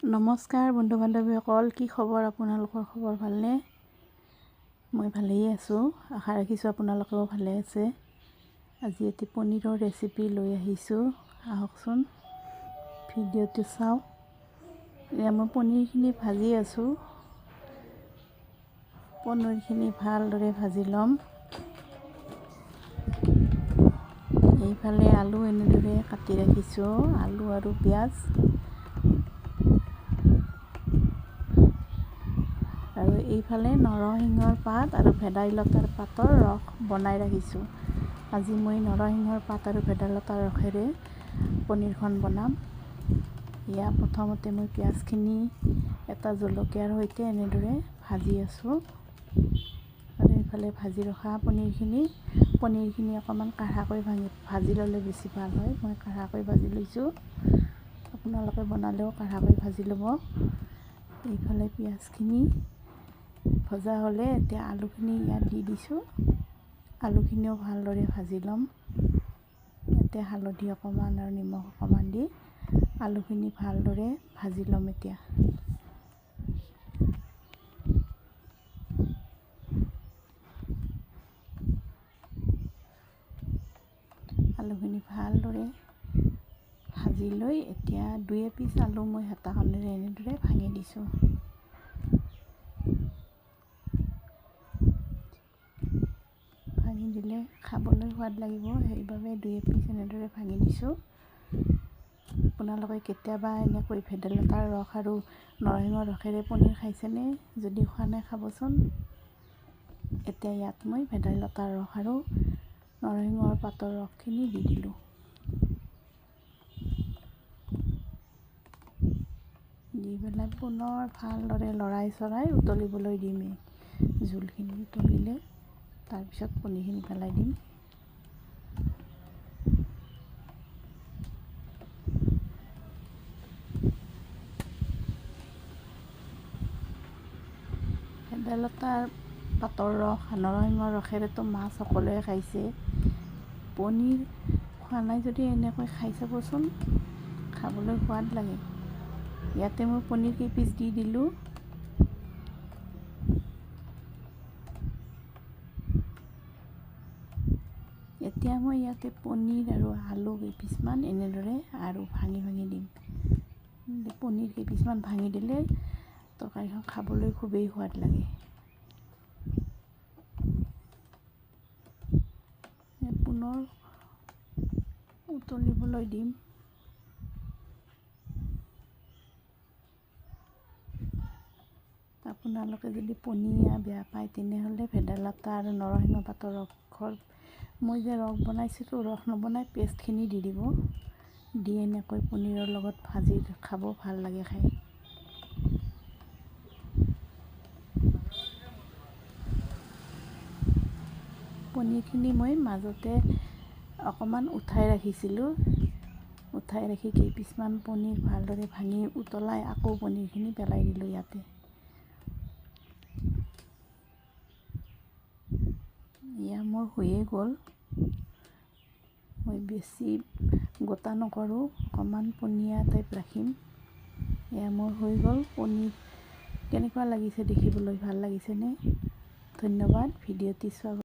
নমস্কাৰ বন্ধু বান্ধৱীসকল, কি খবৰ? আপোনালোকৰ খবৰ ভালনে? মই ভালেই আছোঁ, আশা ৰাখিছোঁ আপোনালোকেও ভালে আছে। আজি এটি পনীৰৰ ৰেচিপি লৈ আহিছোঁ, আহকচোন ভিডিঅ'টো চাওঁ। এয়া মই পনীৰখিনি ভাজি আছোঁ। পনীৰখিনি ভালদৰে ভাজি ল'ম। এইফালে আলু এনেদৰে কাটি ৰাখিছোঁ, আলু আৰু পিঁয়াজ, আৰু এইফালে নৰসিংহৰ পাত আৰু ভেদাইলতাৰ পাতৰ ৰস বনাই ৰাখিছোঁ। আজি মই নৰসিংহৰ পাত আৰু ভেদাইলতাৰ ৰসেৰে পনীৰখন বনাম। এয়া প্ৰথমতে মই পিঁয়াজখিনি এটা জলকীয়াৰ সৈতে এনেদৰে ভাজি আছোঁ, আৰু এইফালে ভাজি ৰখা পনীৰখিনি অকণমান কাঢ়াকৈ ভাজি ল'লে বেছি ভাল হয়। মই কাঢ়াকৈ ভাজি লৈছোঁ, আপোনালোকে বনালেও কাঢ়াকৈ ভাজি ল'ব। এইফালে পিঁয়াজখিনি ভজা হ'লে এতিয়া আলুখিনি ইয়াত দি দিছোঁ। আলুখিনিও ভালদৰে ভাজি ল'ম। ইয়াতে হালধি অকণমান আৰু নিমখ অকণমান দি আলুখিনি ভালদৰে ভাজি ল'ম। এতিয়া আলুখিনি ভালদৰে ভাজি লৈ এতিয়া 2 পিচ আলু মই হেতাখনেৰে এনেদৰে ভাঙি দিছোঁ। ভাঙি দিলে খাবলৈ সোৱাদ লাগিব, সেইবাবে 2 পিচ এনেদৰে ভাঙি দিছোঁ। আপোনালোকে কেতিয়াবা এনেকৈ ভেদাইলতাৰ ৰস আৰু নৰসিংহৰ ৰসেৰে পনীৰ খাইছেনে? যদি খোৱা নাই খাবচোন। এতিয়া ইয়াত মই ভেদাইলতাৰ ৰস আৰু নৰসিংহৰ পাতৰ ৰসখিনি দি দিলোঁ। দি পেলাই পুনৰ ভালদৰে লৰাই উতলিবলৈ দিম। জোলখিনি উতলিলে তাৰপিছত পনীৰখিনি পেলাই দিম। ভেদাইলতাৰ পাতৰ ৰস, নৰসিংহৰ ৰসেৰেতো মাছ সকলোৱে খাইছে। পনীৰ খোৱা নাই যদি এনেকৈ খাই চাবচোন, খাবলৈ সোৱাদ লাগে। ইয়াতে মই পনীৰ কেইপিচ দি দিলোঁ। এতিয়া মই ইয়াতে পনীৰ আৰু আলু কেইপিচমান এনেদৰে আৰু ভাঙি দিম। পনীৰ কেইপিচমান ভাঙি দিলে তৰকাৰীখন খাবলৈ খুবেই সোৱাদ লাগে। পুনৰ উতলিবলৈ দিম। আপোনালোকে যদি পনীয়া বেয়া পায় তেনেহ'লে ভেদাইলতা আৰু নৰসিংহ পাতৰ ৰসৰ মই যে ৰস বনাইছিলোঁ, ৰস নবনাই পেষ্টখিনি দি দিব। দি এনেকৈ পনীৰৰ লগত ভাজি খাব, ভাল লাগে খাই। পনীৰখিনি মই মাজতে অকণমান উঠাই ৰাখিছিলোঁ। উঠাই ৰাখি কেইপিচমান পনীৰ ভালদৰে ভাঙি উতলাই আকৌ পনীৰখিনি পেলাই দিলোঁ ইয়াতে। এয়া মোৰ হৈয়ে গ'ল। মই বেছি গোটা নকৰোঁ, অকণমান পনীয়া টাইপ ৰাখিম। এয়া মোৰ হৈ গ'ল পনীৰ। কেনেকুৱা লাগিছে দেখিবলৈ? ভাল লাগিছেনে? ধন্যবাদ ভিডিঅ'টি চোৱাৰ বাবে।